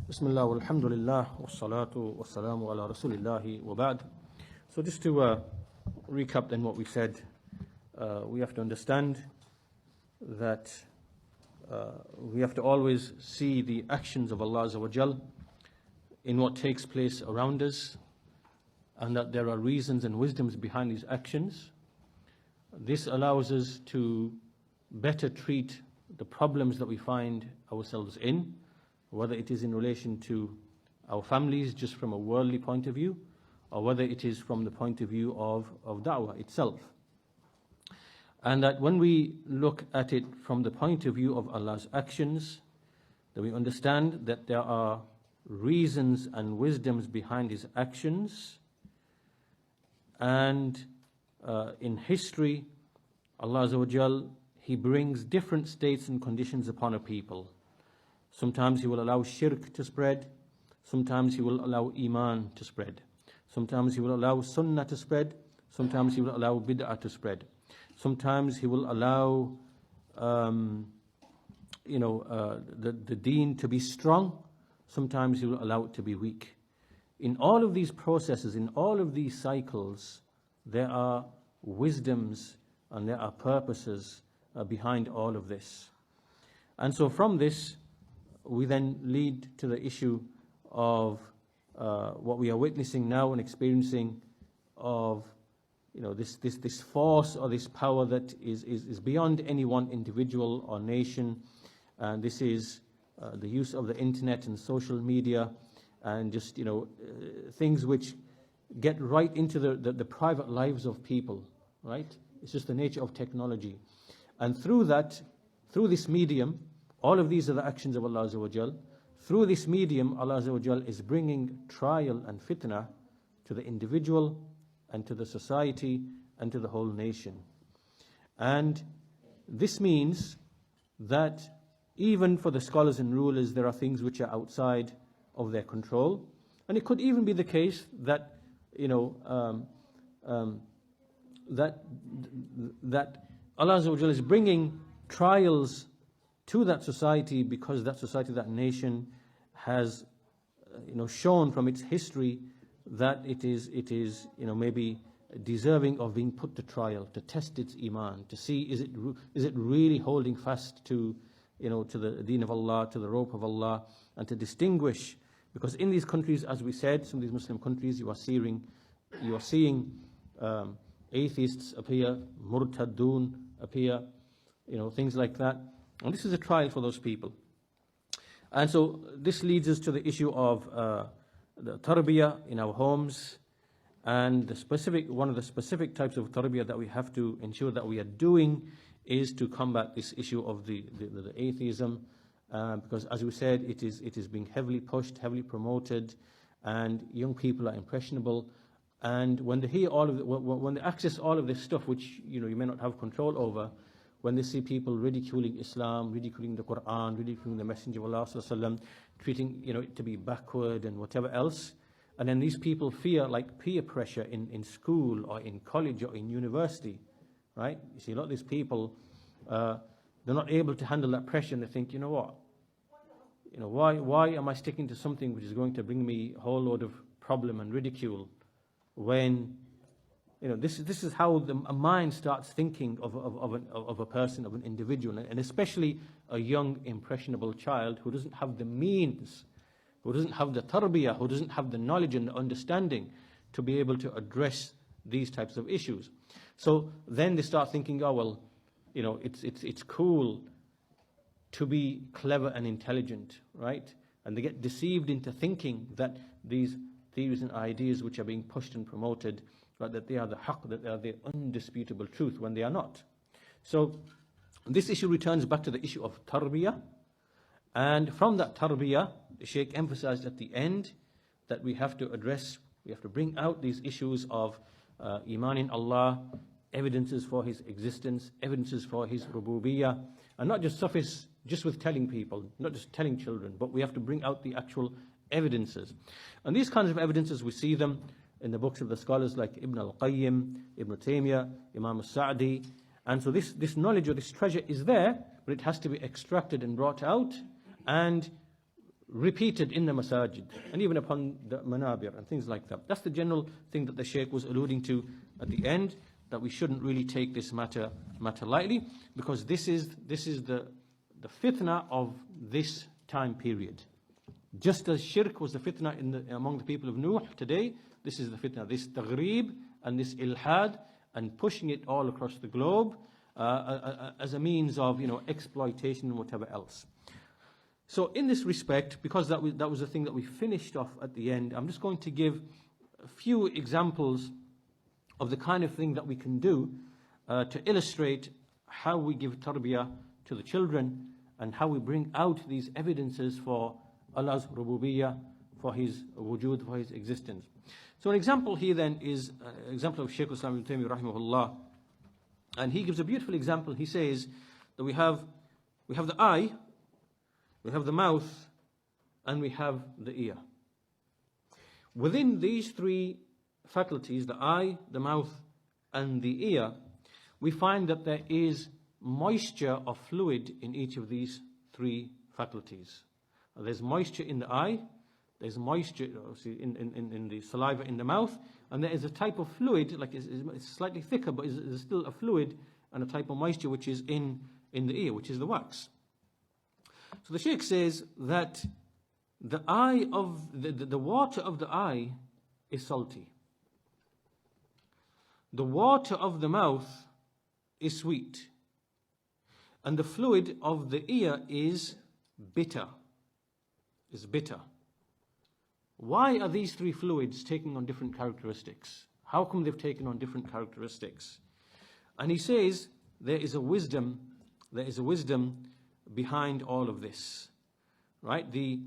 Bismillah, walhamdulillah, wassalatu wassalamu ala rasulillahi wa ba'd. So just to recap then what we said, we have to understand that we have to always see the actions of Allah Azza wa Jal in what takes place around us, and that there are reasons and wisdoms behind these actions. This allows us to better treat the problems that we find ourselves in, whether it is in relation to our families just from a worldly point of view, or whether it is from the point of view of da'wah itself. And that when we look at it from the point of view of Allah's actions, that we understand that there are reasons and wisdoms behind His actions. And in history, Allah Azza wa Jal, He brings different states and conditions upon a people. Sometimes He will allow shirk to spread. Sometimes He will allow iman to spread. Sometimes He will allow sunnah to spread. Sometimes He will allow bid'ah to spread. Sometimes He will allow the deen to be strong. Sometimes He will allow it to be weak. In all of these processes, in all of these cycles, there are wisdoms and there are purposes behind all of this. And so from this, we then lead to the issue of what we are witnessing now and experiencing of this force or this power that is beyond any one individual or nation. And this is the use of the internet and social media and just things which get right into the private lives of people, right? It's just the nature of technology. And through this medium, all of these are the actions of Allah Azza wa Jal. Through this medium, Allah Azza wa Jal is bringing trial and fitna to the individual and to the society and to the whole nation. And this means that even for the scholars and rulers, there are things which are outside of their control. And it could even be the case that that Allah Azza wa Jal is bringing trials to that society because that society, that nation has shown from its history that it is maybe deserving of being put to trial, to test its iman, to see is it really holding fast to the deen of Allah, to the rope of Allah, and to distinguish. Because in these countries, as we said, some of these Muslim countries, you are seeing atheists appear, murtadun appear, things like that. And this is a trial for those people. And so this leads us to the issue of the tarbiyah in our homes, and one of the specific types of tarbiyah that we have to ensure that we are doing is to combat this issue of the atheism, because as we said, it is being heavily pushed, heavily promoted, and young people are impressionable. And when they hear when they access all of this stuff, which you may not have control over, when they see people ridiculing Islam, ridiculing the Quran, ridiculing the Messenger of Allah Sallallahu Alaihi Wasallam, treating it to be backward and whatever else, and then these people fear like peer pressure in school or in college or in university, right? You see a lot of these people, they're not able to handle that pressure, and they think, why am I sticking to something which is going to bring me a whole load of problem and ridicule, when this is how a mind starts thinking of a person, of an individual, and especially a young, impressionable child who doesn't have the means, who doesn't have the tarbiyah, who doesn't have the knowledge and the understanding to be able to address these types of issues. So then they start thinking, it's cool to be clever and intelligent, right? And they get deceived into thinking that these theories and ideas which are being pushed and promoted, that they are the haqq, that they are the undisputable truth, when they are not. So this issue returns back to the issue of tarbiyah. And from that tarbiyah, the Shaykh emphasized at the end that we have to bring out these issues of iman in Allah, evidences for His existence, evidences for His rububiyyah, and not just suffice just with telling people, not just telling children, but we have to bring out the actual evidences. And these kinds of evidences, we see them in the books of the scholars like Ibn al-Qayyim, Ibn Taymiyyah, Imam al-Sa'di. And so this knowledge or this treasure is there, but it has to be extracted and brought out. And repeated in the masajid and even upon the manabir and things like that. That's the general thing that the Shaykh was alluding to at the end, that we shouldn't really take this matter lightly, because this is the fitna of this time period. Just as shirk was the fitna among the people of Nuh, today this is the fitna, this taghrib and this ilhad, and pushing it all across the globe as a means of exploitation and whatever else. So in this respect, because that was the thing that we finished off at the end, I'm just going to give a few examples of the kind of thing that we can do to illustrate how we give tarbiyah to the children and how we bring out these evidences for Allah's rububiyyah, for His wujud, for His existence. So an example here then is an example of Shaykh al-Islam ibn Taymiyyah rahimahullah, and he gives a beautiful example. He says that we have the eye, we have the mouth, and we have the ear. Within these three faculties, the eye, the mouth, and the ear, we find that there is moisture of fluid in each of these three faculties. There's moisture in the eye, there's moisture in the saliva in the mouth, and there is a type of fluid, like it's slightly thicker, but it's still a fluid and a type of moisture which is in the ear, which is the wax. So the Shaykh says that the water of the eye is salty. The water of the mouth is sweet. And the fluid of the ear is bitter. Why are these three fluids taking on different characteristics? How come they've taken on different characteristics? And he says there is a wisdom behind all of this. Right? The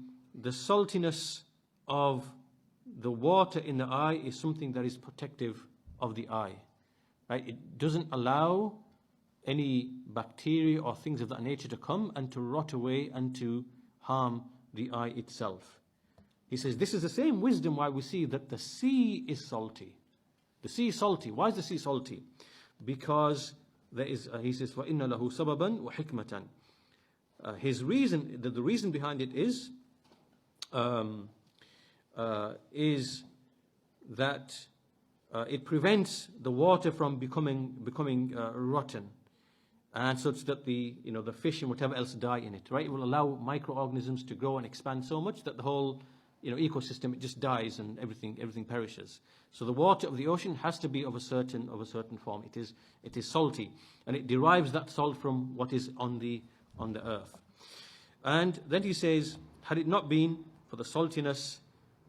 saltiness of the water in the eye is something that is protective of the eye. Right? It doesn't allow any bacteria or things of that nature to come and to rot away and to harm the eye itself. He says this is the same wisdom why we see that the sea is salty. The sea is salty. Why is the sea salty? Because there is, he says, فَإِنَّ لَهُ سَبَبًا وَحِكْمَةً. His reason, the reason behind it is that it prevents the water from becoming rotten, and such that the fish and whatever else die in it. Right? It will allow microorganisms to grow and expand so much that the whole ecosystem, it just dies and everything perishes. So the water of the ocean has to be of a certain form. It is salty, and it derives that salt from what is on the earth. And then he says, had it not been for the saltiness,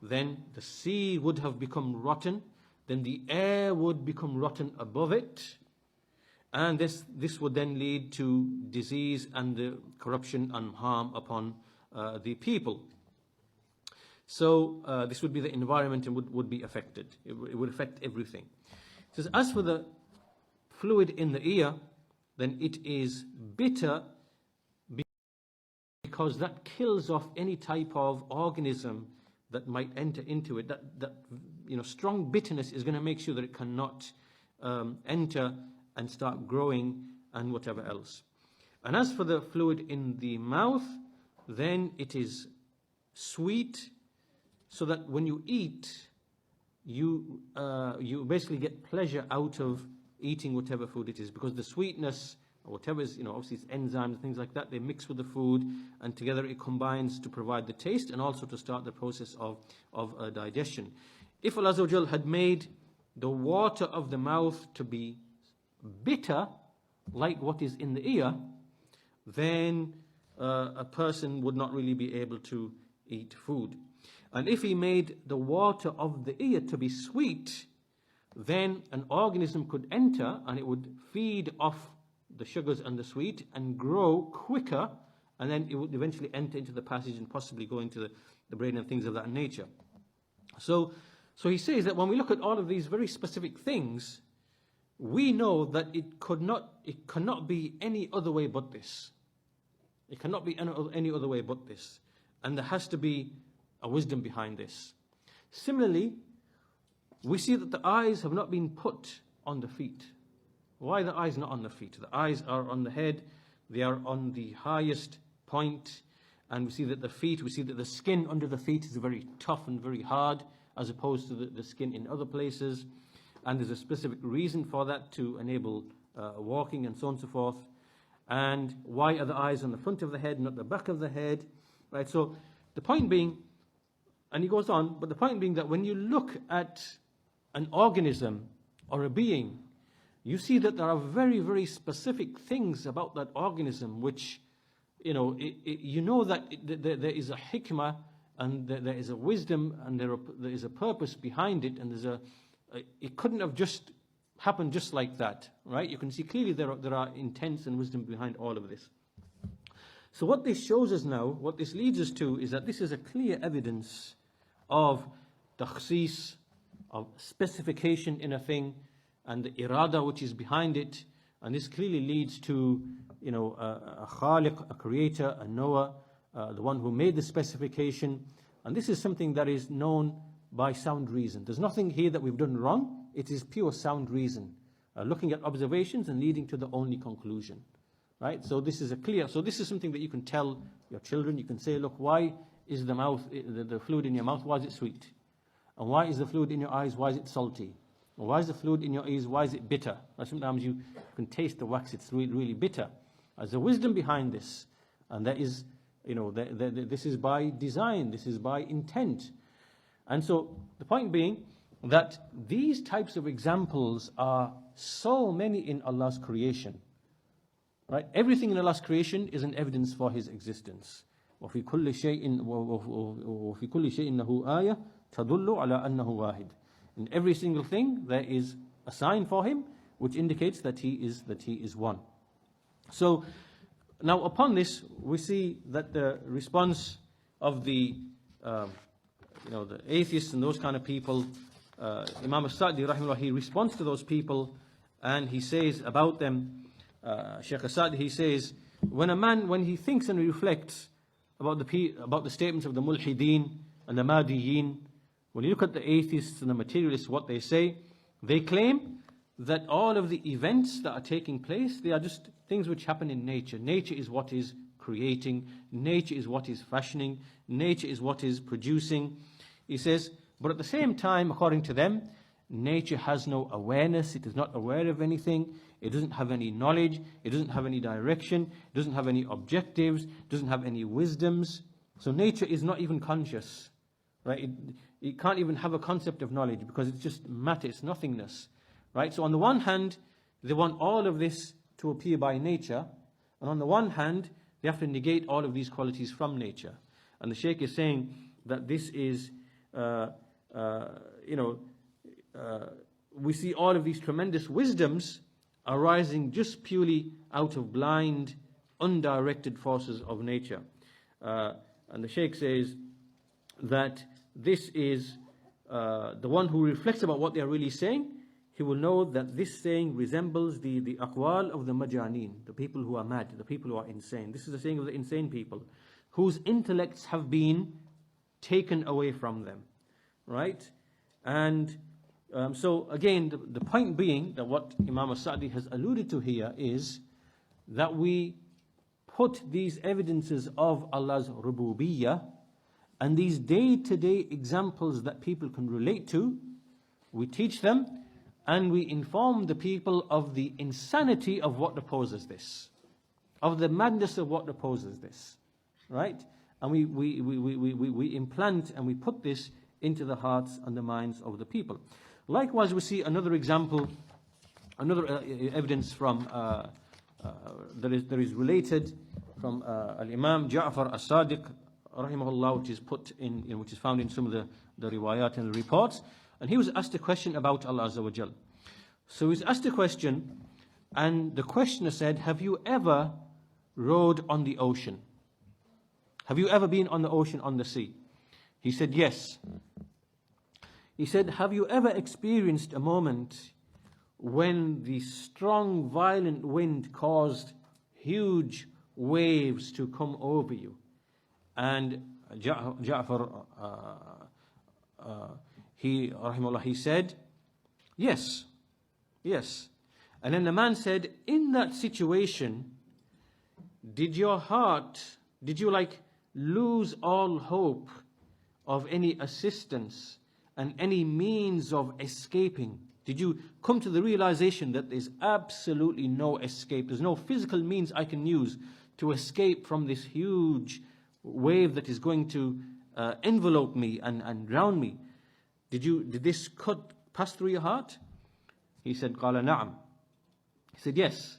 then the sea would have become rotten, then the air would become rotten above it, and this would then lead to disease and the corruption and harm upon the people. So this would be the environment and would be affected. It would affect everything. It says, as for the fluid in the ear, then it is bitter because that kills off any type of organism that might enter into it. That strong bitterness is going to make sure that it cannot enter and start growing and whatever else. And as for the fluid in the mouth, then it is sweet, so that when you eat, you basically get pleasure out of eating whatever food it is, because the sweetness, or whatever is, obviously it's enzymes and things like that, they mix with the food, and together it combines to provide the taste and also to start the process of digestion. If Allah Azza wa Jal had made the water of the mouth to be bitter, like what is in the ear, then a person would not really be able to eat food. And if he made the water of the ear to be sweet, then an organism could enter and it would feed off the sugars and the sweet and grow quicker, and then it would eventually enter into the passage and possibly go into the brain and things of that nature. So he says that when we look at all of these very specific things, we know that it cannot be any other way but this. It cannot be any other way but this. And there has to be a wisdom behind this. Similarly, we see that the eyes have not been put on the feet. Why are the eyes not on the feet? The eyes are on the head. They are on the highest point. and we see that the skin under the feet is very tough and very hard, as opposed to the skin in other places. And there's a specific reason for that, to enable walking and so on and so forth. And why are the eyes on the front of the head, not the back of the head? Right, so the point being, and he goes on, but the point being that when you look at an organism or a being, you see that there are very, very specific things about that organism which, you know that there is a hikmah, and there is a wisdom, and there is a purpose behind it, and it couldn't have just happened just like that, right? You can see clearly there are intents and wisdom behind all of this. So what this shows us now, what this leads us to, is that this is a clear evidence of takhsis, of specification in a thing, and the irada which is behind it. And this clearly leads to, a khaliq, a creator, a knower, the one who made the specification. And this is something that is known by sound reason. There's nothing here that we've done wrong. It is pure sound reason, looking at observations and leading to the only conclusion. Right? So this is something that you can tell your children. You can say, look, why is the fluid in your mouth, why is it sweet? And why is the fluid in your eyes, why is it salty? Or why is the fluid in your ears, why is it bitter? Or sometimes you can taste the wax, it's really, really bitter. There's a wisdom behind this. And that is, this is by design, this is by intent. And so the point being that these types of examples are so many in Allah's creation. Right? Everything in Allah's creation is an evidence for His existence. وَفِي كُلِّ شَيْءٍ لَهُ آيَةٌ تَدُلُّ عَلَىٰ أَنَّهُ وَاحِدٌ. In every single thing there is a sign for Him which indicates that He is one. So now upon this we see that the response of the atheists and those kind of people, Imam As-Sa'di rahimahullah, he responds to those people and he says about them, Shaykh As-Sa'di, he says, when he thinks and reflects about the statements of the mulhideen and the madiyeen, when you look at the atheists and the materialists, what they say, they claim that all of the events that are taking place, they are just things which happen in nature. Nature is what is creating, nature is what is fashioning, nature is what is producing. He says, but at the same time, according to them, nature has no awareness, it is not aware of anything, it doesn't have any knowledge, it doesn't have any direction, it doesn't have any objectives, it doesn't have any wisdoms. So nature is not even conscious, right? It can't even have a concept of knowledge because it's just matter, it's nothingness, right? So on the one hand, they want all of this to appear by nature, and on the one hand, they have to negate all of these qualities from nature. And the Shaykh is saying that this is, we see all of these tremendous wisdoms arising just purely out of blind, undirected forces of nature. And the Shaykh says that this is the one who reflects about what they are really saying. He will know that this saying resembles the aqwal of the majaneen, the people who are mad, the people who are insane. This is the saying of the insane people, whose intellects have been taken away from them, right? And so again, the point being that what Imam As-Sa'di has alluded to here is that we put these evidences of Allah's rububiyyah and these day-to-day examples that people can relate to, we teach them and we inform the people of the insanity of what opposes this, of the madness of what opposes this, right? And we implant and we put this into the hearts and the minds of the people. Likewise, we see another example, another evidence from that is related from Al-Imam Ja'far As-Sadiq rahimahullah, which is found in some of the riwayat and the reports. And he was asked a question about Allah Azza wa Jal. So he was asked a question, and the questioner said, have you ever rowed on the ocean? Have you ever been on the ocean, on the sea? He said, yes. He said, have you ever experienced a moment when the strong, violent wind caused huge waves to come over you? And Ja'far, he said, yes, yes. And then the man said, in that situation, did you lose all hope of any assistance and any means of escaping? Did you come to the realization that there's absolutely no escape? There's no physical means I can use to escape from this huge wave that is going to envelope me and drown me? Did this pass through your heart? He said, قال نعم. He said, yes.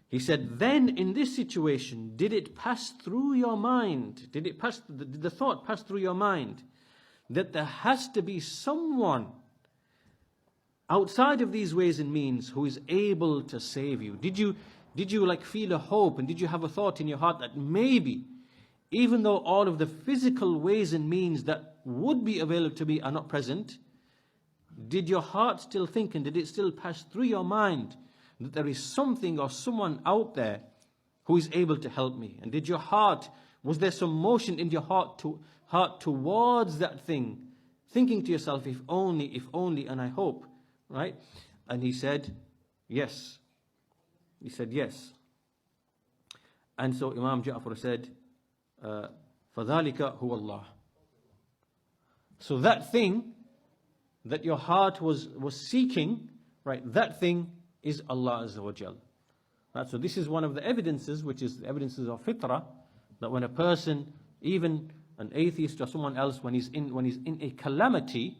He said, then in this situation, did it pass through your mind? Did the thought pass through your mind that there has to be someone outside of these ways and means who is able to save you? Did you like feel a hope, and did you have a thought in your heart that maybe, even though all of the physical ways and means that would be available to me are not present, did your heart still think, and did it still pass through your mind that there is something or someone out there who is able to help me? And was there some motion in your heart towards that thing, thinking to yourself, if only, and I hope, right? And he said, yes. He said, yes. And so Imam Ja'far said, فَذَلِكَ هُوَ اللَّهِ. So that thing that your heart was seeking, right, that thing is Allah Azza wa Jal. Right, so this is one of the evidences, which is the evidences of fitrah, that when a person, even an atheist or someone else, when he's in a calamity,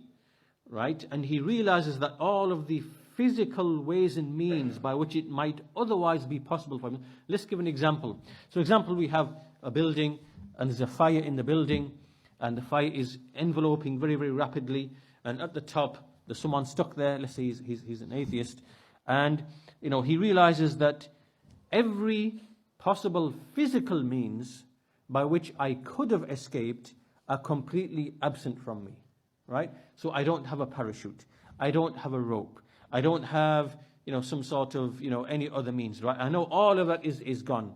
right, and he realizes that all of the physical ways and means by which it might otherwise be possible for him. Let's give an example. So example, we have a building and there's a fire in the building, and the fire is enveloping very, very rapidly, and at the top there's someone stuck there. Let's say he's an atheist, and he realizes that every possible physical means by which I could have escaped are completely absent from me, right? So I don't have a parachute, I don't have a rope, I don't have some sort of any other means, right? I know all of that is gone,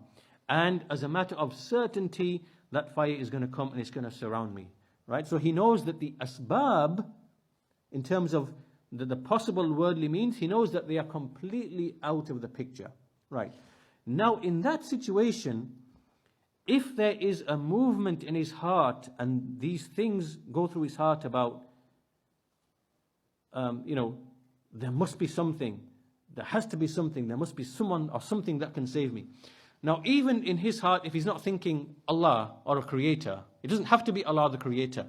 and as a matter of certainty, that fire is going to come and it's going to surround me, right? So he knows that the asbab, in terms of the possible worldly means, he knows that they are completely out of the picture, right? Now in that situation, if there is a movement in his heart and these things go through his heart about, there must be something, there has to be something, there must be someone or something that can save me. Now even in his heart, if he's not thinking Allah or a creator, it doesn't have to be Allah the creator,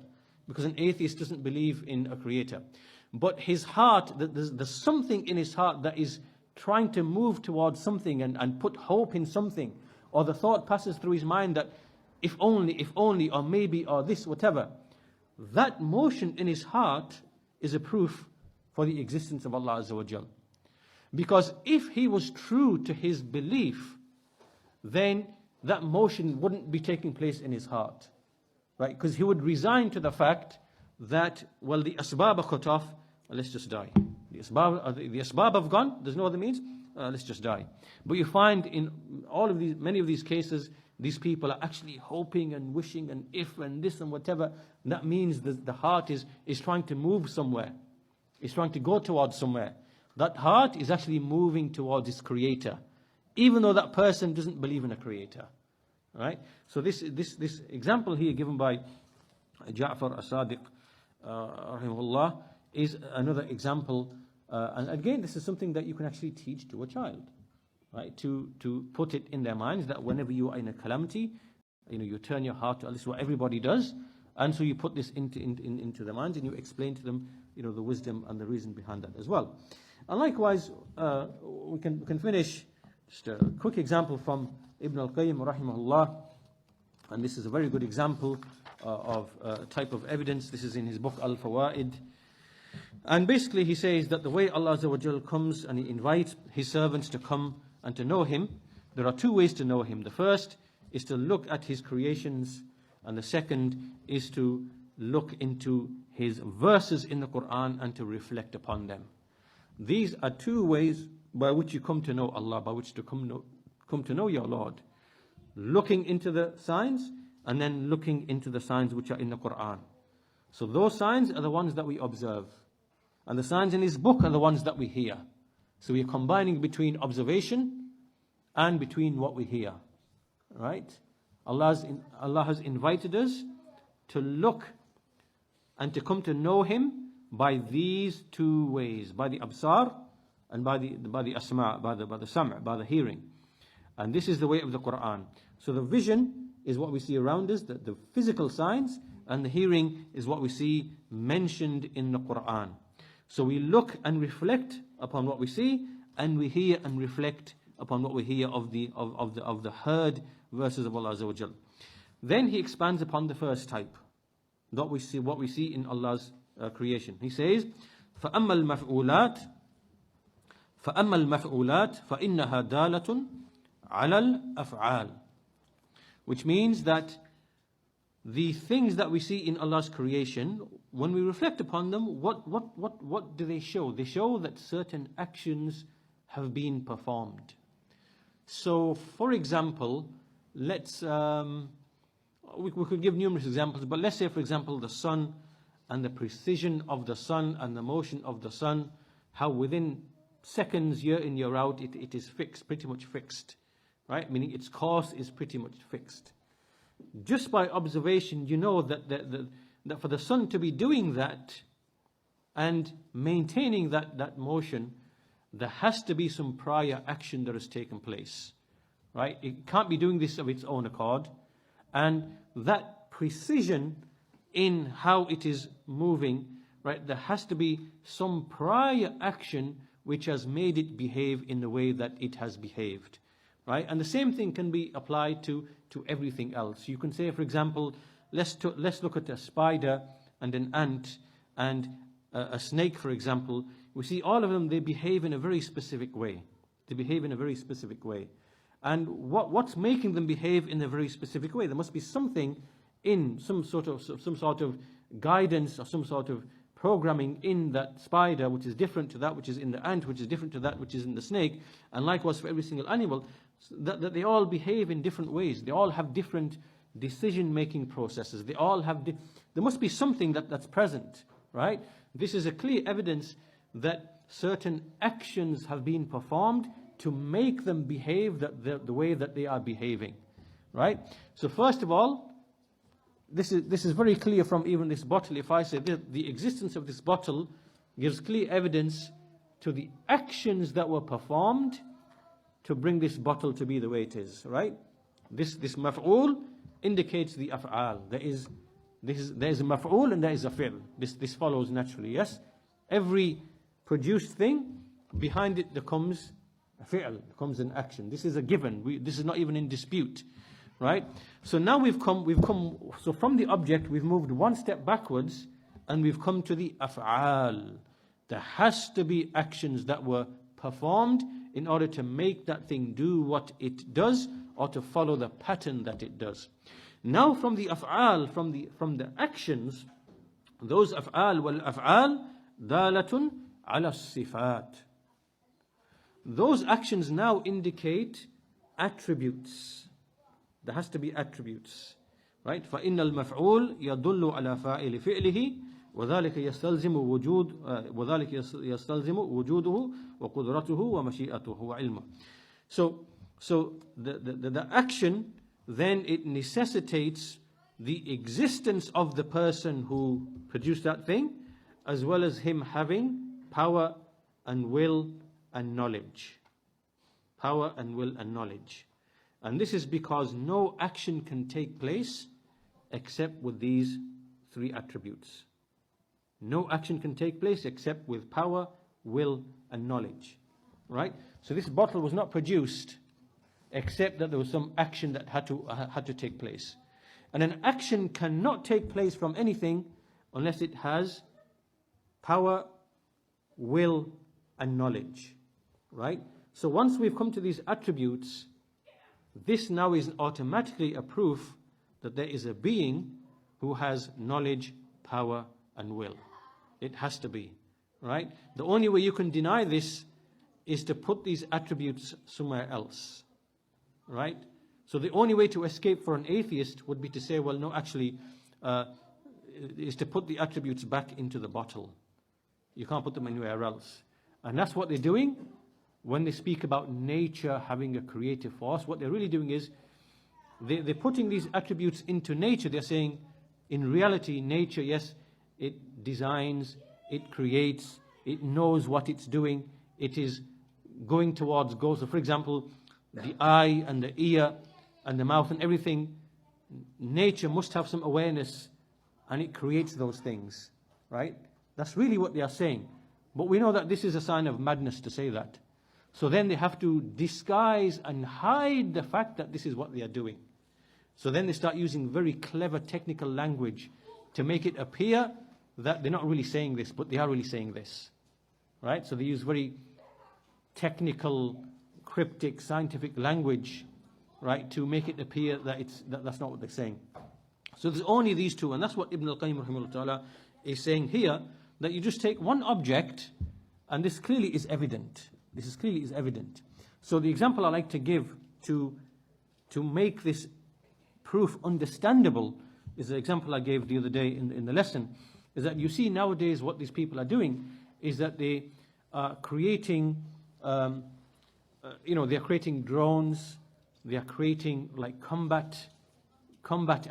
because an atheist doesn't believe in a creator. But his heart, there's something in his heart that is trying to move towards something and put hope in something. Or the thought passes through his mind that if only, or maybe, or this, whatever. That motion in his heart is a proof for the existence of Allah Azza wa Jal. Because if he was true to his belief, then that motion wouldn't be taking place in his heart, right? Because he would resign to the fact that, well, the asbab are cut off, let's just die. The asbab have gone, there's no other means, let's just die. But you find in many of these cases, these people are actually hoping and wishing and if and this and whatever. And that means that the heart is trying to move somewhere. It's trying to go towards somewhere. That heart is actually moving towards its creator, even though that person doesn't believe in a creator, right? So this example here given by Ja'far as-Sadiq, rahimahullah, is another example. And again, this is something that you can actually teach to a child, right? To put it in their minds that whenever you are in a calamity, you turn your heart to Allah. This is what everybody does, and so you put this into their minds and you explain to them, the wisdom and the reason behind that as well. And likewise, we can finish just a quick example from Ibn al-Qayyim rahimahullah, and this is a very good example of a type of evidence. This is in his book Al-Fawaid. And basically he says that the way Allah Azza wa Jal comes and he invites his servants to come and to know him, there are two ways to know him. The first is to look at his creations, and the second is to look into his verses in the Quran and to reflect upon them. These are two ways by which you come to know Allah, by which to come to know your Lord. Looking into the signs and then looking into the signs which are in the Quran. So those signs are the ones that we observe, and the signs in his book are the ones that we hear. So we are combining between observation and between what we hear, right? Allah has invited us to look and to come to know Him by these two ways, by the absar and by the asma, by the sam', by the hearing. And this is the way of the Quran. So the vision is what we see around us, the physical signs, and the hearing is what we see mentioned in the Quran. So we look and reflect upon what we see, and we hear and reflect upon what we hear of the heard verses of Allah Azza wa Jal. Then he expands upon the first type, what we see in Allah's creation. He says, فَأَمَّا الْمَفْعُولَاتِ فَإِنَّهَا دَالَةٌ عَلَى الْأَفْعَالِ. Which means that the things that we see in Allah's creation, when we reflect upon them, what do they show? They show that certain actions have been performed. So, for example, we could give numerous examples, but let's say, for example, the sun and the precision of the sun and the motion of the sun, how within seconds, year in, year out, it is fixed, pretty much fixed, right? Meaning its course is pretty much fixed. Just by observation, you know that for the sun to be doing that and maintaining that motion, there has to be some prior action that has taken place, right? It can't be doing this of its own accord. And that precision in how it is moving, right, there has to be some prior action which has made it behave in the way that it has behaved, right? And the same thing can be applied to everything else. You can say, for example, let's look at a spider and an ant and a snake, for example. We see all of them, they behave in a very specific way. They behave in a very specific way. And what's making them behave in a very specific way? There must be something in some sort of guidance or some sort of programming in that spider which is different to that which is in the ant, which is different to that which is in the snake, and likewise for every single animal, that they all behave in different ways. They all have different decision-making processes. They all have there must be something that's present, right? This is a clear evidence that certain actions have been performed to make them behave the way that they are behaving, right? So first of all, this is very clear from even this bottle. If I say the existence of this bottle gives clear evidence to the actions that were performed to bring this bottle to be the way it is, right? This maf'ul indicates the af'al. There is a maf'ul and there is a fi'l. This follows naturally, yes? Every produced thing, behind it there comes a fi'l, comes an action. This is a given. This is not even in dispute, right? So now we've come. So from the object, we've moved one step backwards, and we've come to the af'al. There has to be actions that were performed in order to make that thing do what it does, or to follow the pattern that it does. Now from the af'al, from the actions, those af'al wal af'al dalatun ala sifat. Those actions now indicate attributes. There has to be attributes, right? فإن المفعول يدل على فاعل فعله وذلك يستلزم وجوده وقدرته ومشيئته وعلمه. So the action then it necessitates the existence of the person who produced that thing, as well as him having power and will and knowledge. Power and will and knowledge. And this is because no action can take place except with these three attributes. No action can take place except with power, will, and knowledge. Right? So this bottle was not produced except that there was some action that had to take place. And an action cannot take place from anything unless it has power, will, and knowledge. Right? So once we've come to these attributes, this now is automatically a proof that there is a being who has knowledge, power, and will. It has to be, right? The only way you can deny this is to put these attributes somewhere else, right? So the only way to escape for an atheist would be to say, well, no, actually, is to put the attributes back into the bottle. You can't put them anywhere else. And that's what they're doing. When they speak about nature having a creative force, what they're really doing is they're putting these attributes into nature. They're saying, in reality, nature, yes, it designs, it creates, it knows what it's doing, it is going towards goals. So for example, the eye and the ear and the mouth and everything, nature must have some awareness, and it creates those things, right? That's really what they are saying. But we know that this is a sign of madness to say that. So then they have to disguise and hide the fact that this is what they are doing. So then they start using very clever technical language to make it appear that they're not really saying this, but they are really saying this, right? So they use very technical, cryptic, scientific language, right, to make it appear that that's not what they're saying. So there's only these two, and that's what Ibn al-Qayyim rahimahullah ta'ala is saying here, that you just take one object, and this clearly is evident. This clearly is evident. So the example I like to give to make this proof understandable is the example I gave the other day in the lesson, is that you see nowadays what these people are doing is that they are creating, they're creating drones, they are creating like combat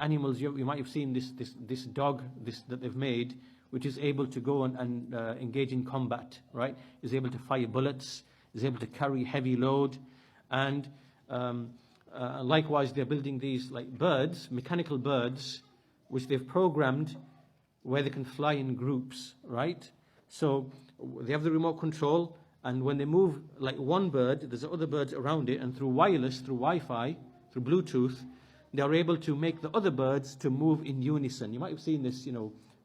animals. You might have seen this dog that they've made, which is able to go and engage in combat, right? Is able to fire bullets, is able to carry heavy load, and likewise they're building these like birds, mechanical birds, which they've programmed where they can fly in groups, right? So they have the remote control, and when they move like one bird, there's other birds around it, and through wireless, through Wi-Fi, through Bluetooth, they are able to make the other birds to move in unison. You might have seen this,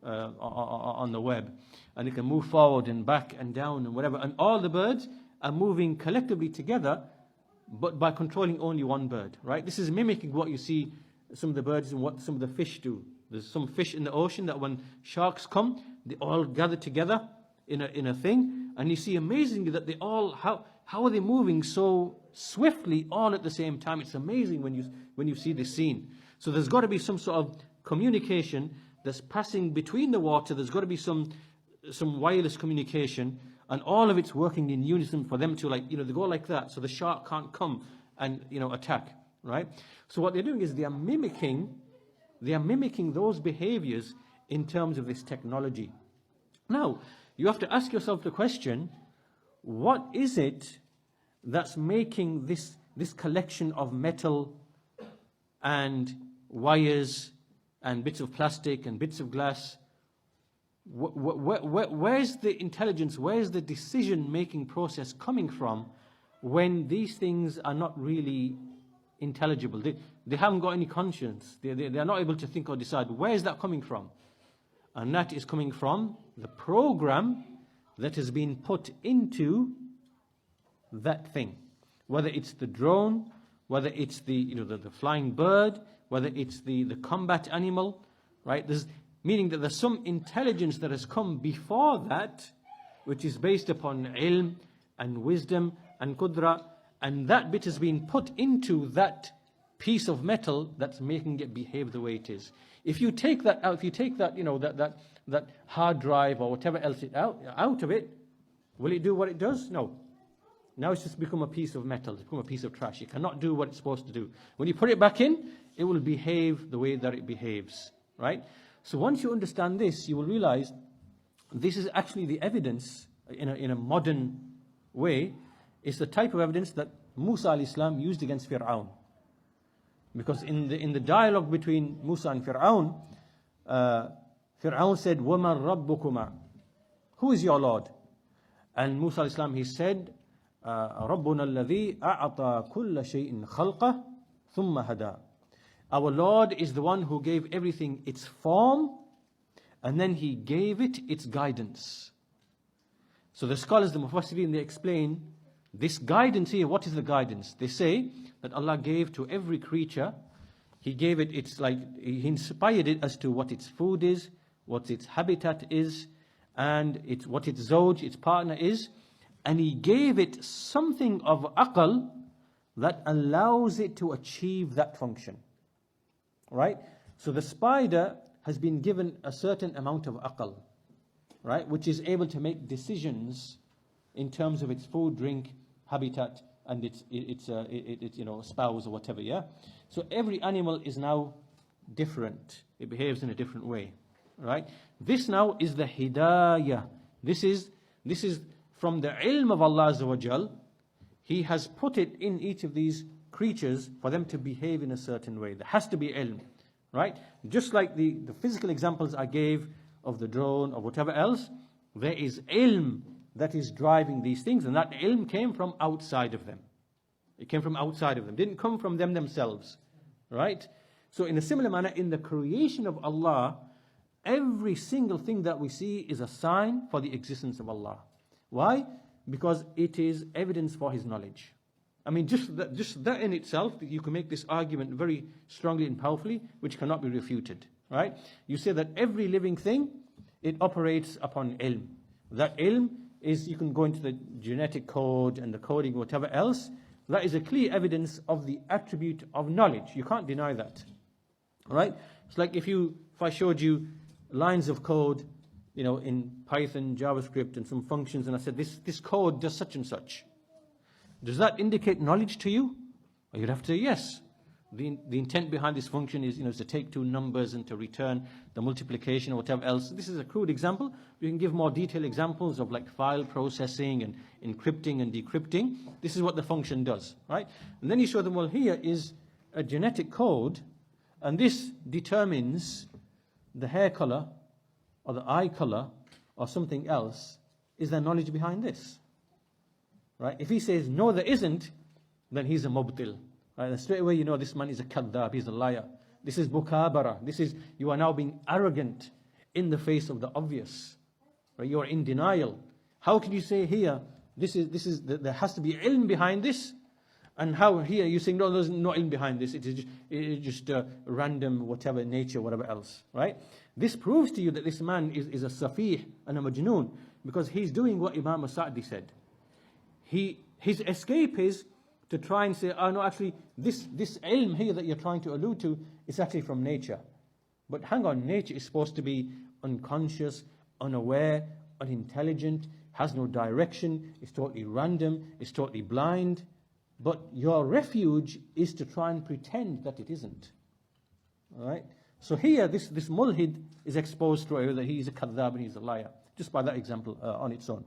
on the web, and it can move forward and back and down and whatever, and all the birds are moving collectively together, but by controlling only one bird, right? This is mimicking what you see some of the birds and what some of the fish do. There's some fish in the ocean that when sharks come, they all gather together in a thing, and you see amazingly that they all, how are they moving so swiftly all at the same time? It's amazing when you see this scene. So there's got to be some sort of communication that's passing between the water. There's got to be some wireless communication, and all of it's working in unison for them to they go like that, so the shark can't come and attack, right? So what they're doing is they are mimicking those behaviors in terms of this technology. Now, you have to ask yourself the question, what is it that's making this collection of metal and wires and bits of plastic and bits of glass, where's the intelligence, where's the decision-making process coming from when these things are not really intelligible? They haven't got any conscience. They are not able to think or decide. Where is that coming from? And that is coming from the program that has been put into that thing. Whether it's the drone, whether it's the flying bird, whether it's the combat animal, right? Meaning that there's some intelligence that has come before that, which is based upon ilm and wisdom and qudra, and that bit has been put into that piece of metal that's making it behave the way it is. If you take that out, that hard drive or whatever else out of it, will it do what it does? No. Now it's just become a piece of metal, it's become a piece of trash. It cannot do what it's supposed to do. When you put it back in, it will behave the way that it behaves, right? So once you understand this, you will realize this is actually the evidence in a modern way. It's the type of evidence that Musa alayhi salam used against Fir'aun. Because in the dialogue between Musa and Fir'aun, Fir'aun said, وَمَنْ رَبُّكُمَا? Who is your Lord? And Musa alayhi salam, he said, رَبُّنَا الَّذِي أَعْطَى كُلَّ شَيْءٍ خَلْقَهُ ثُمَّ هَدَى. Our Lord is the one who gave everything its form, and then He gave it its guidance. So the scholars, the Mufassirin, they explain this guidance here. What is the guidance? They say that Allah gave to every creature, He gave it, He inspired it as to what its food is, what its habitat is, and what its zawj, its partner is, and He gave it something of aql that allows it to achieve that function. Right? So the spider has been given a certain amount of aql, right, which is able to make decisions in terms of its food, drink, habitat, and its spouse or whatever. Yeah. So every animal is now different. It behaves in a different way. Right. This now is the hidayah. This is from the ilm of Allah Azza wa Jal. He has put it in each of these creatures for them to behave in a certain way. There has to be ilm. Right? Just like the physical examples I gave of the drone or whatever else, there is ilm that is driving these things, and that ilm came from outside of them. It came from outside of them. It didn't come from them themselves. Right? So in a similar manner, in the creation of Allah, every single thing that we see is a sign for the existence of Allah. Why? Because it is evidence for His knowledge. I mean, just that in itself, you can make this argument very strongly and powerfully, which cannot be refuted. Right? You say that every living thing, it operates upon ilm. That ilm is, you can go into the genetic code and the coding, whatever else. That is a clear evidence of the attribute of knowledge. You can't deny that. Right? It's like if I showed you lines of code, in Python, JavaScript, and some functions, and I said, this code does such and such. Does that indicate knowledge to you? Or you'd have to say yes. The intent behind this function is, to take two numbers and to return the multiplication or whatever else. This is a crude example. We can give more detailed examples of like file processing and encrypting and decrypting. This is what the function does, right? And then you show them, well, here is a genetic code, and this determines the hair color or the eye color or something else. Is there knowledge behind this? Right? If he says, no, there isn't, then he's a mubtil. Right? And straight away, this man is a kadhab, he's a liar. This is mukabara. You are now being arrogant in the face of the obvious. Right? You are in denial. How can you say here, there has to be ilm behind this? And how here you're saying, no, there's no ilm behind this. It is just random, whatever, nature, whatever else. Right? This proves to you that this man is a safih and a majnoon, because he's doing what Imam Sa'di said. His escape is to try and say, oh no, actually, this ilm here that you're trying to allude to is actually from nature. But hang on, nature is supposed to be unconscious, unaware, unintelligent, has no direction, is totally random, is totally blind. But your refuge is to try and pretend that it isn't. All right? So here, this mulhid is exposed to that he's a kadhab and he's a liar, just by that example on its own.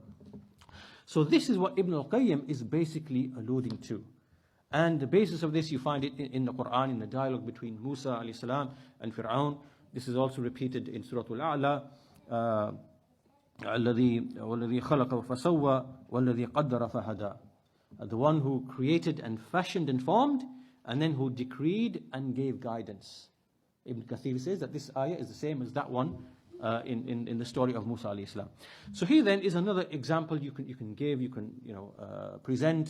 So this is what Ibn al-Qayyim is basically alluding to. And the basis of this, you find it in the Quran, in the dialogue between Musa alayhi salam and Fir'aun. This is also repeated in Surah Al-A'la. الَّذِي خَلَقَ فَسَوَّى وَالَّذِي قَدَّرَ فَهَدَى. The one who created and fashioned and formed, and then who decreed and gave guidance. Ibn Kathir says that this ayah is the same as that one in the story of Musa alayhi salam. So here then is another example you can give, present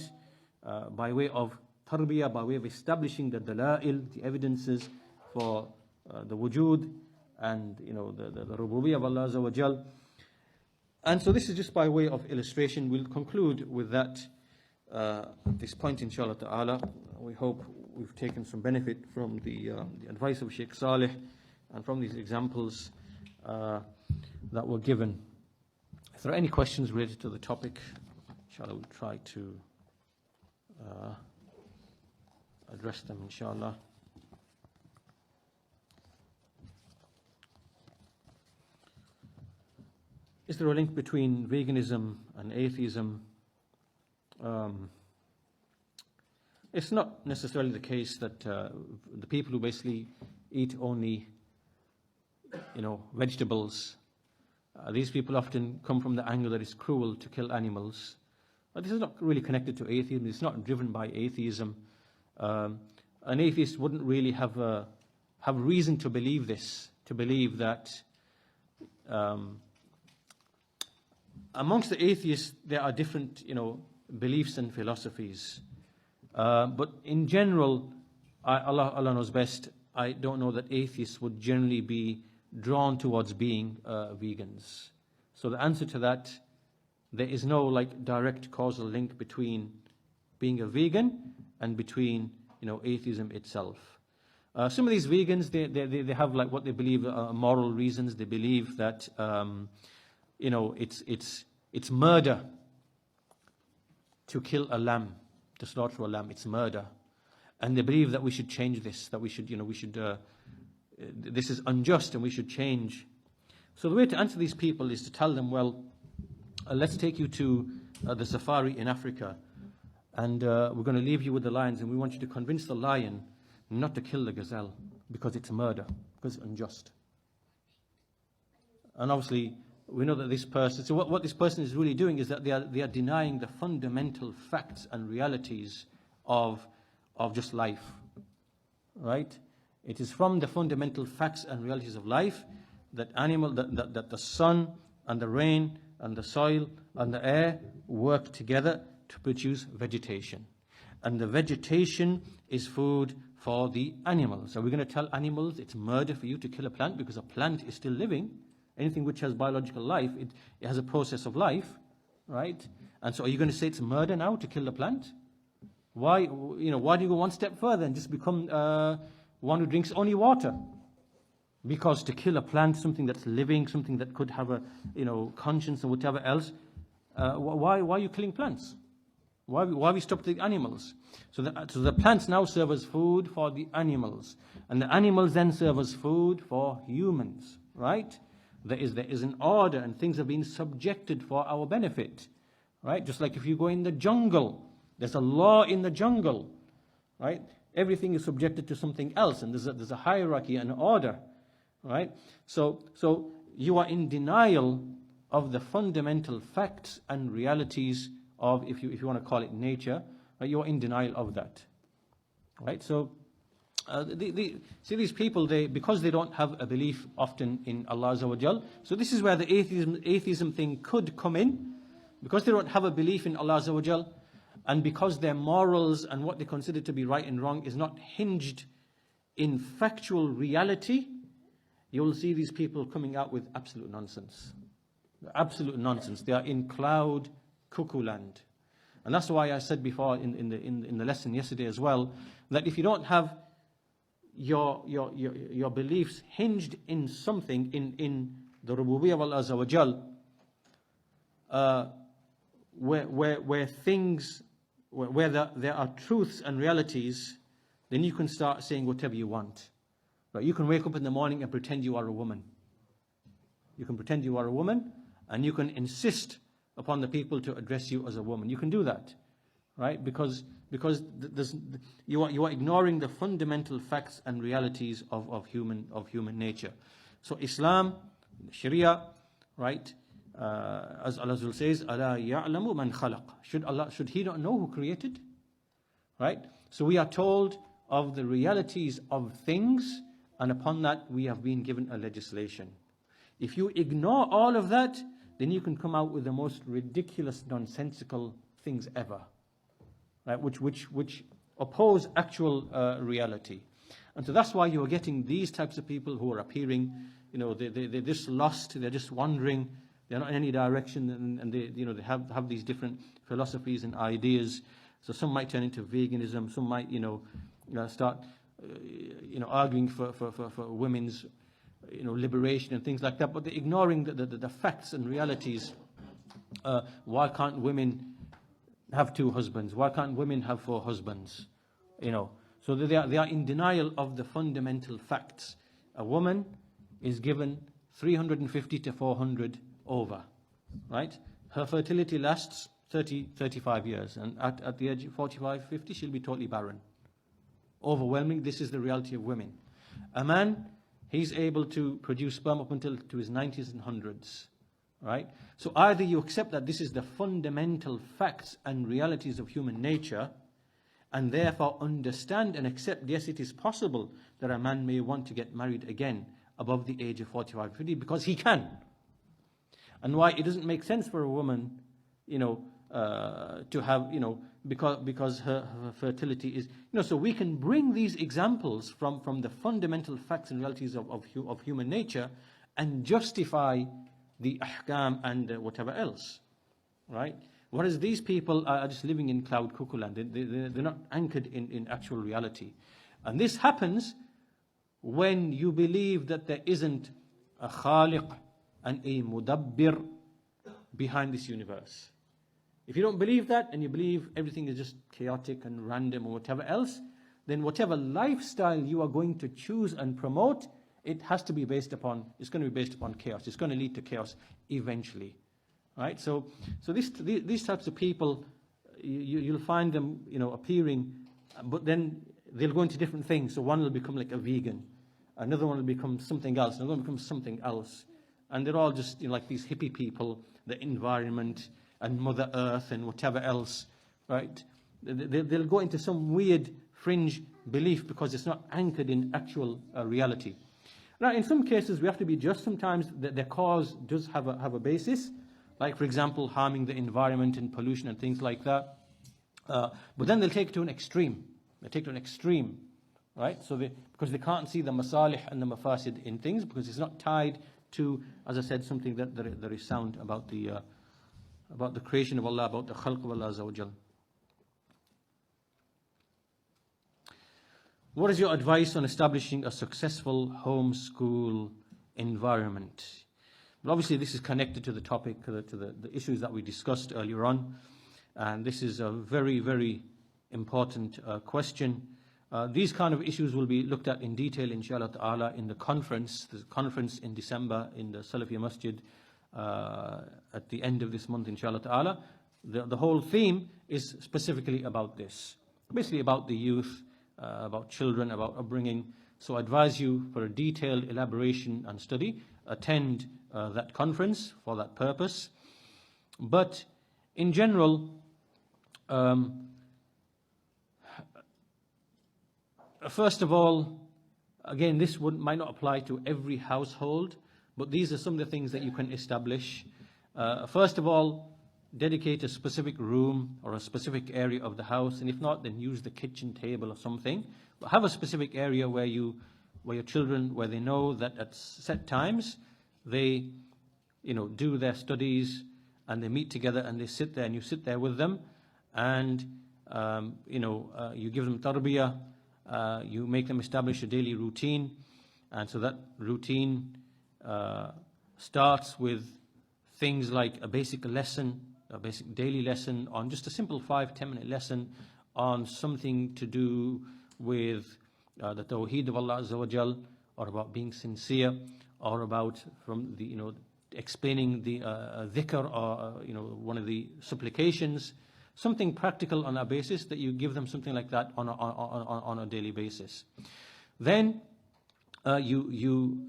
by way of tarbiyah, by way of establishing the dalail, the evidences for the wujud and the rububiyyah of Allah Azza wa Jal. And so this is just by way of illustration. We'll conclude with that at this point, inshallah ta'ala. We hope we've taken some benefit from the advice of Sheikh Saleh and from these examples that were given. If there are any questions related to the topic, inshallah we'll try to address them, inshallah. Is there a link between veganism and atheism? It's not necessarily the case that the people who basically eat only, vegetables, these people often come from the angle that it's cruel to kill animals. But this is not really connected to atheism. It's not driven by atheism. An atheist wouldn't really have reason to believe this, to believe that amongst the atheists there are different, beliefs and philosophies. But in general, Allah knows best, I don't know that atheists would generally be drawn towards being vegans. So the answer to that, there is no direct causal link between being a vegan and between atheism itself. Some of these vegans, they have what they believe are moral reasons. They believe that it's murder to kill a lamb, to slaughter a lamb, it's murder. And they believe that we should change this, that we should, this is unjust and we should change. So the way to answer these people is to tell them, well, let's take you to the safari in Africa, and we're going to leave you with the lions, and we want you to convince the lion not to kill the gazelle, because it's murder, because it's unjust. And obviously, we know that this person, so what this person is really doing is that they are denying the fundamental facts and realities of just life, right? It is from the fundamental facts and realities of life that that the sun and the rain and the soil and the air work together to produce vegetation. And the vegetation is food for the animals. So we're going to tell animals it's murder for you to kill a plant, because a plant is still living. Anything which has biological life, it has a process of life, right? And so are you going to say it's murder now to kill the plant? Why do you go one step further and just become one who drinks only water? Because to kill a plant, something that's living, something that could have a conscience or whatever else, why are you killing plants? Why we stop the animals? So the plants now serve as food for the animals, and the animals then serve as food for humans, right? There is an order, and things are being subjected for our benefit, right? Just like if you go in the jungle, there's a law in the jungle, right? Everything is subjected to something else, and there's a hierarchy and order, right? So you are in denial of the fundamental facts and realities of, if you want to call it nature, right? You are in denial of that, right? So see, these people, because they don't have a belief often in Allah Azza wa Jal, so this is where the atheism thing could come in, because they don't have a belief in Allah Azza wa Jal, and because their morals and what they consider to be right and wrong is not hinged in factual reality. You will see these people coming out with absolute nonsense. Absolute nonsense. They are in cloud cuckoo land. And that's why I said before in the lesson yesterday as well, that if you don't have your beliefs hinged in something, in the rububiyyah of Allah Azza wa Jal, where there are truths and realities, then you can start saying whatever you want. Right? You can wake up in the morning and pretend you are a woman. You can pretend you are a woman, and you can insist upon the people to address you as a woman. You can do that, right? Because you are ignoring the fundamental facts and realities of human nature. So Islam, Sharia, right? As Allah says, "Ala ya'lamu man khalaq." Should He not know who created? Right? So we are told of the realities of things, and upon that we have been given a legislation. If you ignore all of that, then you can come out with the most ridiculous, nonsensical things ever, right? Which oppose actual reality. And so that's why you are getting these types of people who are appearing. They're just lost. They're just wandering. They're not in any direction, and they have these different philosophies and ideas. So some might turn into veganism. Some might start arguing for women's liberation and things like that. But they're ignoring the facts and realities. Why can't women have 2 husbands? Why can't women have 4 husbands? So they are in denial of the fundamental facts. A woman is given 350 to 400 over, right? Her fertility lasts 35 years, and at the age of 45, 50, she'll be totally barren. Overwhelming, this is the reality of women. A man, he's able to produce sperm up until to his 90s and 100s, right? So either you accept that this is the fundamental facts and realities of human nature, and therefore understand and accept, yes, it is possible that a man may want to get married again above the age of 45, 50, because he can. And why it doesn't make sense for a woman, to have, because her fertility is, so we can bring these examples from the fundamental facts and realities of human nature and justify the ahkam and whatever else, right? Whereas these people are just living in cloud cuckoo land. They're not anchored in actual reality. And this happens when you believe that there isn't a khaliq and a mudabbir behind this universe. If you don't believe that, and you believe everything is just chaotic and random or whatever else, then whatever lifestyle you are going to choose and promote, it has to be based upon, it's going to be based upon chaos. It's going to lead to chaos eventually. Right? So these types of people, you'll find them, appearing, but then they'll go into different things. So one will become like a vegan, another one will become something else, another one will become something else. And they're all just like these hippie people, the environment and Mother Earth and whatever else, right? They'll go into some weird fringe belief because it's not anchored in actual reality. Now, in some cases, we have to be just. Sometimes their cause does have a basis, like, for example, harming the environment and pollution and things like that. But then they'll take it to an extreme. They take it to an extreme, right? So because they can't see the masalih and the mafasid in things, because it's not tied to, as I said, something that is sound about the creation of Allah, about the khalq of Allah Azza wa Jal. What is your advice on establishing a successful homeschool environment? Well, obviously, this is connected to the topic, to the issues that we discussed earlier on. And this is a very, very important question. These kind of issues will be looked at in detail, inshallah ta'ala, in the conference in December in the Salafi Masjid at the end of this month, inshallah ta'ala. The whole theme is specifically about this, basically about the youth, about children, about upbringing. So I advise you, for a detailed elaboration and study, attend that conference for that purpose. But in general, first of all, again, this might not apply to every household, but these are some of the things that you can establish. First of all, dedicate a specific room or a specific area of the house, and if not, then use the kitchen table or something. But have a specific area where your children, where they know that at set times they, do their studies and they meet together and they sit there, and you sit there with them, and you give them tarbiyah, you make them establish a daily routine, and so that routine starts with things like a basic lesson, a basic daily lesson on just a simple 5-10 minute lesson on something to do with the Tawheed of Allah Azza wa Jal, or about being sincere, or about explaining the dhikr, or one of the supplications, something practical on that basis, that you give them something like that on a daily basis. Then you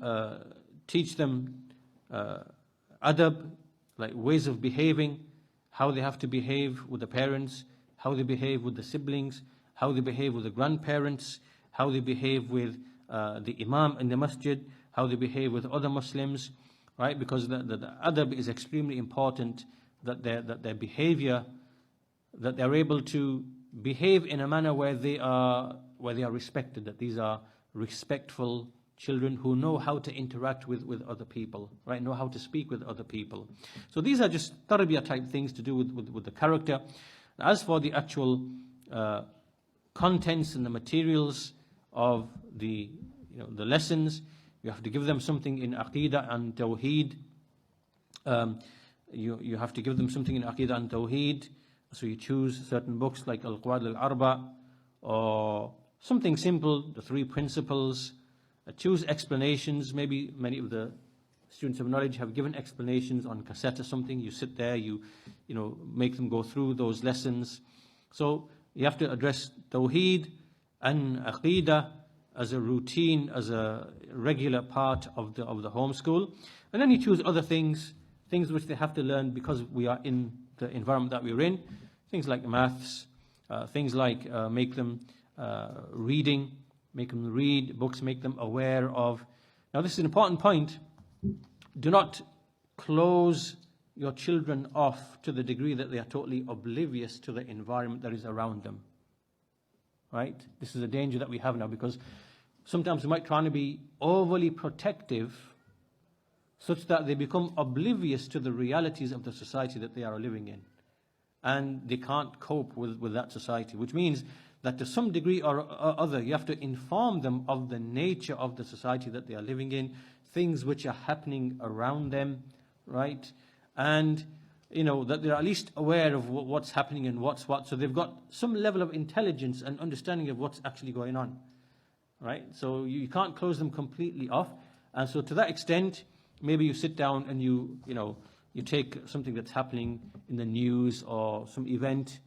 teach them adab, like ways of behaving, how they have to behave with the parents, how they behave with the siblings, how they behave with the grandparents, how they behave with the imam in the masjid, how they behave with other Muslims, right? Because the adab is extremely important, that their behavior, that they're able to behave in a manner where they are respected, that these are respectful children who know how to interact with other people, right? Know how to speak with other people. So these are just tarbiyah type things to do with the character. As for the actual contents and the materials of the lessons, you have to give them something in Aqidah and Tawheed. You have to give them something in Aqidah and Tawheed. So you choose certain books like Al-Qawaid al-Arba, or something simple, the 3 principles. Choose explanations. Maybe many of the students of knowledge have given explanations on cassette or something. You sit there, you make them go through those lessons. So you have to address Tawheed and Aqidah as a routine, as a regular part of the homeschool. And then you choose other things which they have to learn because we are in the environment that we're in. Things like maths, things like make them reading, make them read books, make them aware of. Now this is an important point. Do not close your children off to the degree that they are totally oblivious to the environment that is around them. Right? This is a danger that we have now, because sometimes we might try to be overly protective such that they become oblivious to the realities of the society that they are living in. And they can't cope with that society, which means that to some degree or other, you have to inform them of the nature of the society that they are living in, things which are happening around them, right? And that they're at least aware of what's happening and what's what. So they've got some level of intelligence and understanding of what's actually going on, right? So you can't close them completely off. And so to that extent, maybe you sit down and you take something that's happening in the news or some event,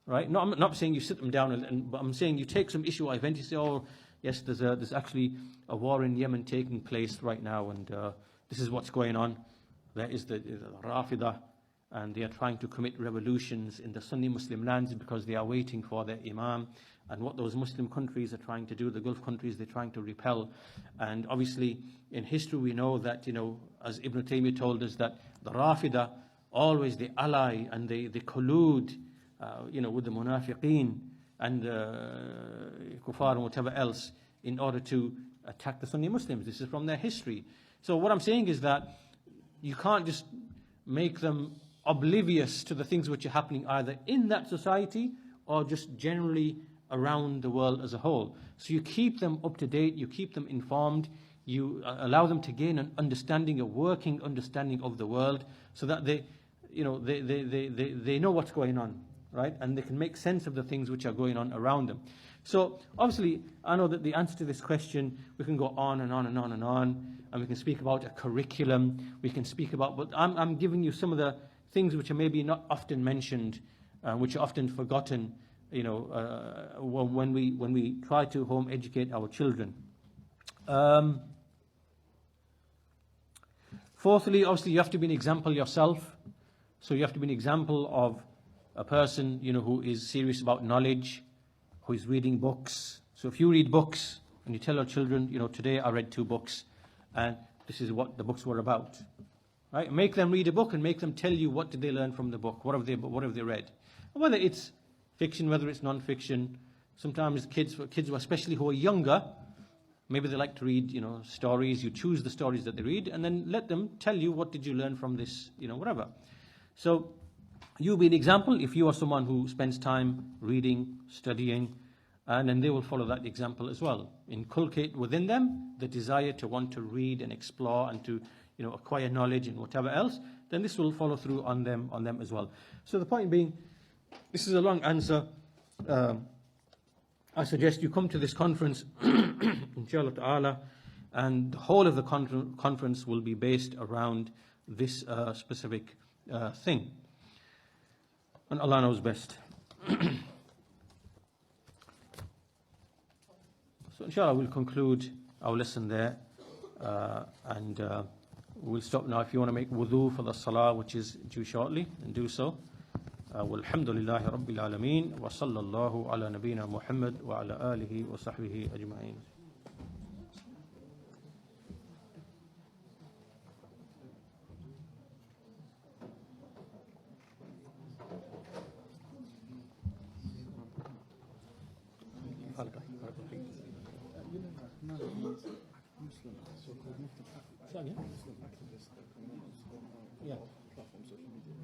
right? No, I'm not saying you sit them down, but I'm saying you take some issue or event. You say, oh, yes, there's actually a war in Yemen taking place right now, and this is what's going on. There is the Rafidah, and they are trying to commit revolutions in the Sunni Muslim lands because they are waiting for their Imam. And what those Muslim countries are trying to do, the Gulf countries, they're trying to repel. And obviously, in history, we know that, as Ibn Taymiyyah told us, that the Rafidah, always they ally and they collude, with the Munafiqeen and Kuffar and whatever else in order to attack the Sunni Muslims. This is from their history. So what I'm saying is that you can't just make them oblivious to the things which are happening either in that society or just generally around the world as a whole. So you keep them up to date, you keep them informed, you allow them to gain an understanding, a working understanding of the world, so that they know what's going on, right? And they can make sense of the things which are going on around them. So obviously, I know that the answer to this question, we can go on and on and on and on, and we can speak about a curriculum, we can speak about, but I'm giving you some of the things which are maybe not often mentioned, which are often forgotten, when we try to home educate our children. Fourthly, obviously, you have to be an example yourself. So you have to be an example of a person, who is serious about knowledge, who is reading books. So if you read books and you tell your children, today I read 2 books, and this is what the books were about. Right? Make them read a book and make them tell you what did they learn from the book, what have they read. And whether it's fiction, whether it's non-fiction. Sometimes kids, especially who are younger, maybe they like to read, stories. You choose the stories that they read, and then let them tell you what did you learn from this, whatever. So you be an example if you are someone who spends time reading, studying, and then they will follow that example as well. Inculcate within them the desire to want to read and explore and to acquire knowledge and whatever else. Then this will follow through on them as well. So the point being, this is a long answer. I suggest you come to this conference, inshallah ta'ala, and the whole of the conference will be based around this specific thing. And Allah knows best. So inshallah we'll conclude our lesson there, and we'll stop now. If you want to make wudu for the salah, which is due shortly, and do so. والحمد لله رب العالمين وصلى الله على نبينا محمد وعلى آله وصحبه أجمعين. Yeah.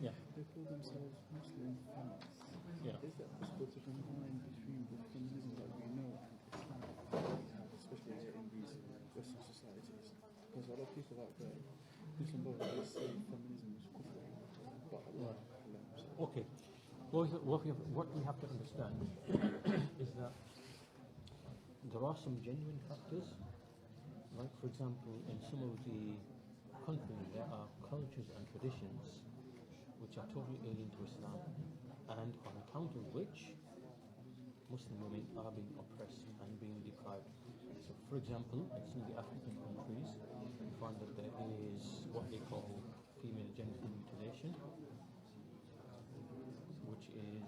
Yeah. They call themselves Muslim feminists. Yeah. Is there possible to combine between the feminism that we know and Islam, especially in these Western societies? Because a lot of people out there, Muslim brothers, say feminism is kufr, but Allah. Okay. What we have to understand is that there are some genuine factors. Like, for example, in some of the countries, there are cultures and traditions which are totally alien to Islam, and on account of which Muslim women are being oppressed and being deprived. So, for example, in some of the African countries, you find that there is what they call female genital mutilation, which is,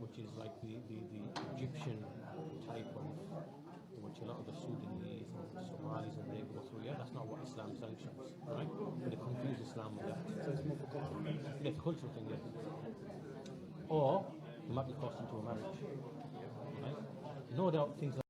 which is like the Egyptian type of, which a lot of the Sudanese and Somalis and they go through. Yeah, that's not what Islam sanctions, right? They confuse Islam with that. So it's more for culture. Yeah, cultural thing, yeah. Or you might be forced into a marriage, right? No doubt things like